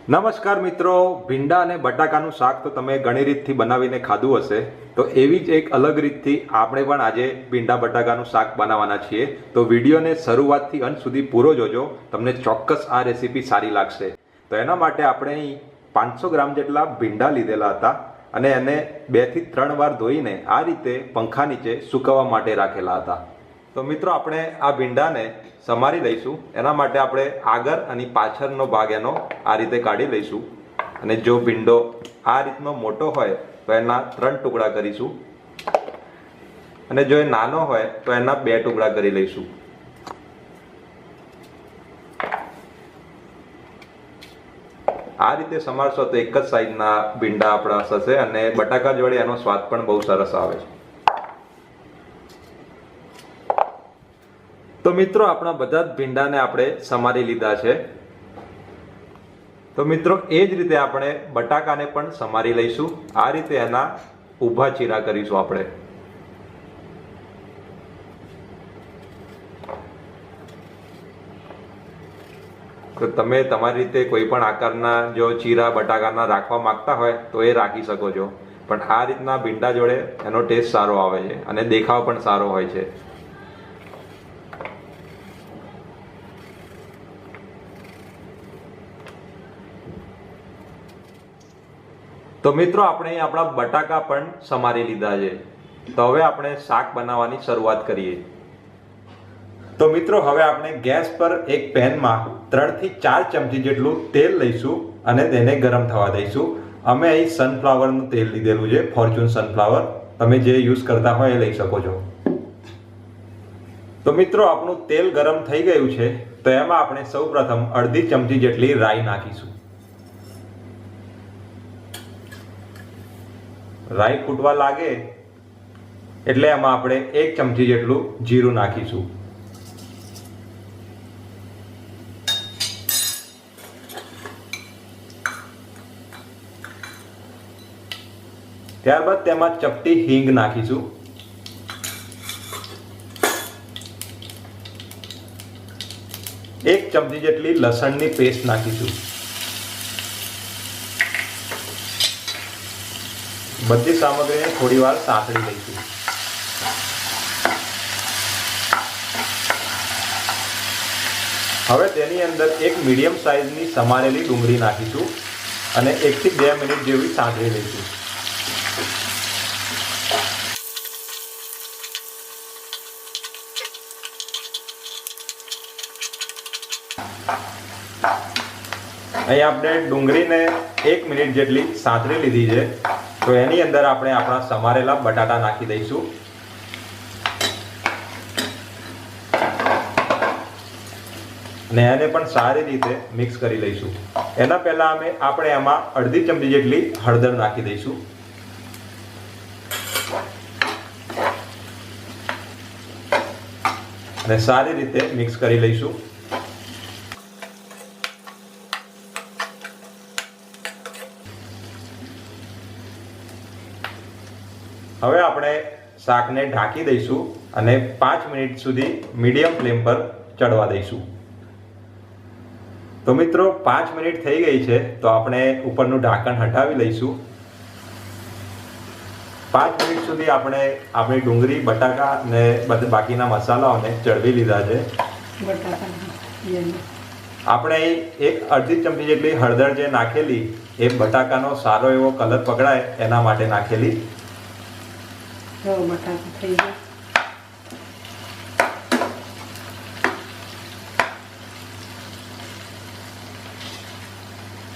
નમસ્કાર મિત્રો, ભીંડા અને બટાકાનું શાક તો તમે ઘણી રીતથી બનાવીને ખાધું હશે. તો એવી જ એક અલગ રીતથી આપણે પણ આજે ભીંડા બટાકાનું શાક બનાવવાના છીએ. તો વિડીયોને શરૂઆતથી અંત સુધી પૂરો જોજો, તમને ચોક્કસ આ રેસીપી સારી લાગશે. તો એના માટે આપણે અહીં 500 ગ્રામ જેટલા ભીંડા લીધેલા હતા અને એને 2 થી 3 વાર ધોઈને આ રીતે પંખા નીચે સૂકવવા માટે રાખેલા હતા. તો મિત્રો આપણે આ ભીંડાને સમારી લઈશું. એના માટે આપણે આગળ અને પાછળનો ભાગ એનો આ રીતે કાઢી લઈશું. અને જો ભીંડો આ રીતનો મોટો હોય તો એના 3 ટુકડા કરીશું અને જો એ નાનો હોય તો એના 2 ટુકડા કરી લઈશું. આ રીતે સમારશો તો એક જ સાઈઝના ભીંડા આપણા થશે અને બટાકા જોડે એનો સ્વાદ પણ બહુ સરસ આવે છે. તો મિત્રો આપણા બધા જ ભીંડાને આપણે સમારી લીધા છે. તો મિત્રો એ જ રીતે આપણે બટાકાને પણ સમારી લઈશું. આ રીતે એના ઊભા ચીરા કરીશું આપણે. તો તમે તમારી રીતે કોઈ પણ આકારના જો ચીરા બટાકાના રાખવા માંગતા હોય તો એ રાખી શકો છો, પણ આ રીતના ભીંડા જોડે એનો ટેસ્ટ સારો આવે છે અને દેખાવ પણ સારો હોય છે. તો મિત્રો આપણે અહીં આપણા બટાકા પણ સમારી લીધા છે. તો હવે આપણે શાક બનાવવાની શરૂઆત કરીએ. તો મિત્રો હવે આપણે ગેસ પર એક પેનમાં 3 થી 4 ચમચી જેટલું તેલ લઈશું અને તેને ગરમ થવા દઈશું. અમે અહીં સનફ્લાવરનું તેલ લીધેલું છે, ફોર્ચ્યુન સનફ્લાવર. તમે જે યુઝ કરતા હોય એ લઈ શકો છો. તો મિત્રો આપણું તેલ ગરમ થઈ ગયું છે. તો એમાં આપણે સૌપ્રથમ અડધી ચમચી જેટલી રાઈ નાખીશું. રાઈ ફૂટવા લાગે એટલે એમાં આપણે 1 ચમચી જેટલું જીરું નાખીશું. ત્યારબાદ તેમાં ચપટી હિંગ નાખીશું. એક ચમચી જેટલી લસણની પેસ્ટ નાખીશું. બધી સામગ્રીને થોડી વાર સાંતળી લઈશું. હવે તેની અંદર એક મીડિયમ સાઇઝની સમારેલી ડુંગળી નાખીશું અને 1 થી 2 મિનિટ જેવી સાંતળી લઈશું. અહીં આપણે ડુંગળીને 1 મિનિટ જેટલી સાંતળી લીધી છે. તો એની અંદર આપણે આપણા સમારેલા બટાટા નાખી દઈશું. અને એને પણ સારી રીતે મિક્સ કરી લઈશું. એના પહેલા આપણે એમાં અડધી ચમચી જેટલી હળદર નાખી દઈશું. અને સારી રીતે મિક્સ કરી લઈશું. હવે આપણે શાકને ઢાંકી દઈશું અને 5 મિનિટ સુધી મીડિયમ ફ્લેમ પર ચડવા દઈશું. તો મિત્રો 5 મિનિટ થઈ ગઈ છે. તો આપણે ઉપરનું ઢાંકણ હટાવી લઈશું. 5 મિનિટ સુધી આપણે આપણી ડુંગળી, બટાકા અને બાકીના મસાલાઓને ચડવી લીધા છે. આપણે અહીં અડધી ચમચી જેટલી હળદર જે નાખેલી એ બટાકાનો સારો એવો કલર પકડાય એના માટે નાખેલી. બટાકા થઈ ગયા.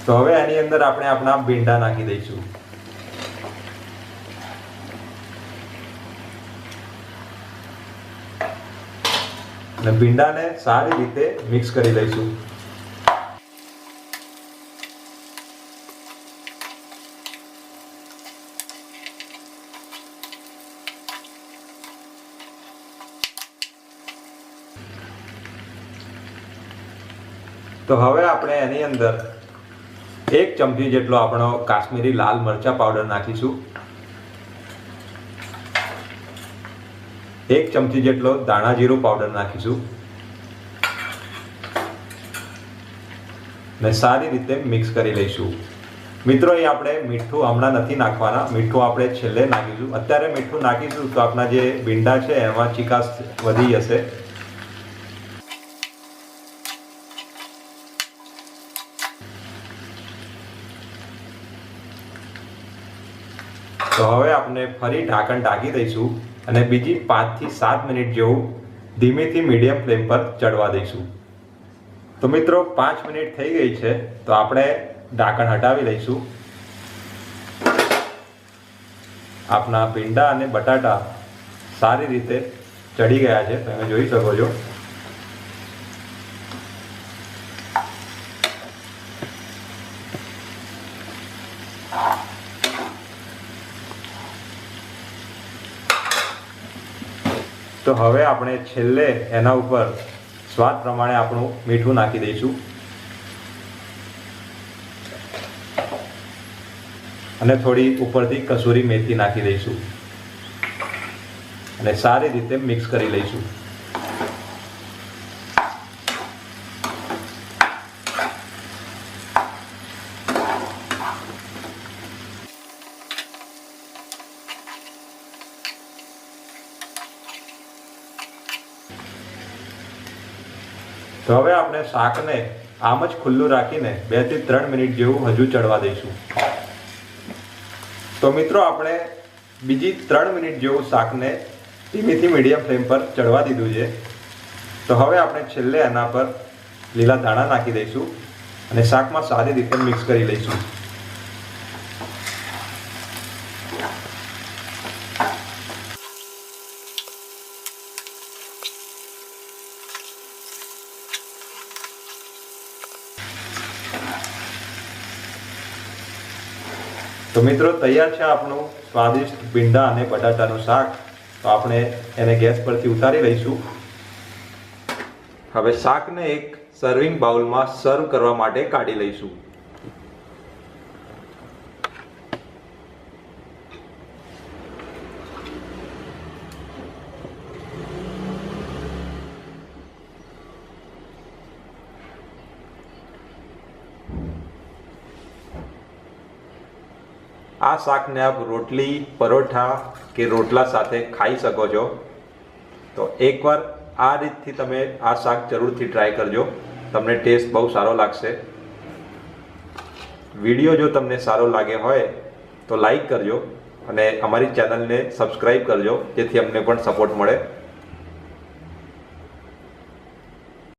તો હવે એની અંદર આપણે આપણા ભીંડા નાખી દઈશું. અને ભીંડાને સારી રીતે મિક્સ કરી લઈશું. તો હવે આપણે એની અંદર 1 ચમચી જેટલો આપણો કાશ્મીરી લાલ મરચા પાવડર નાખીશું. 1 ચમચી જેટલો દાણા જીરું પાવડર નાખીશું. અને સારી રીતે મિક્સ કરી લઈશું. મિત્રો, અહીં આપણે મીઠું હમણાં નથી નાખવાના, મીઠું આપણે છેલ્લે નાખીશું. અત્યારે મીઠું નાખીશું તો આપણા જે ભીંડા છે એમાં ચીકાશ વધી જશે. તો હવે આપણે ફરી ઢાંકણ ઢાંકી દઈશું અને બીજી 5 થી 7 મિનિટ જેવું ધીમેથી મીડિયમ ફ્લેમ પર ચડવા દઈશું. તો મિત્રો, 5 મિનિટ થઈ ગઈ છે, તો આપણે ઢાંકણ હટાવી લઈશું. આપણા ભીંડા અને બટાટા સારી રીતે ચડી ગયા છે, તમે જોઈ શકો છો. તો હવે આપણે છેલ્લે એના ઉપર સ્વાદ પ્રમાણે આપણું મીઠું નાખી દઈશું અને થોડી ઉપરથી કસૂરી મેથી નાખી દઈશું અને સારી રીતે મિક્સ કરી લઈશું. તો હવે આપણે શાકને આમ જ ખુલ્લું રાખીને 2 થી 3 મિનિટ જેવું હજુ ચડવા દઈશું. તો મિત્રો, આપણે બીજી 3 મિનિટ જેવું શાકને ધીમેથી મીડિયમ ફ્લેમ પર ચડવા દીધું છે. તો હવે આપણે છેલ્લે એના પર લીલા ધાણા નાખી દઈશું અને શાકમાં સારી રીતે મિક્સ કરી લઈશું. તો મિત્રો, તૈયાર છે આપણું સ્વાદિષ્ટ ભીંડા અને બટાટાનું શાક. તો આપણે એને ગેસ પરથી ઉતારી લઈશું. હવે શાકને એક સર્વિંગ બાઉલમાં સર્વ કરવા માટે કાઢી લઈશું. આ શાકને આપ રોટલી, પરોઠા કે રોટલા સાથે ખાઈ શકો છો. તો એકવાર આ રીતથી તમે આ શાક જરૂરથી ટ્રાય કરજો, તમને ટેસ્ટ બહુ સારો લાગશે. વિડીયો જો તમને સારો લાગે હોય તો લાઈક કરજો અને અમારી ચેનલને સબસ્ક્રાઈબ કરજો, જેથી અમને પણ સપોર્ટ મળે.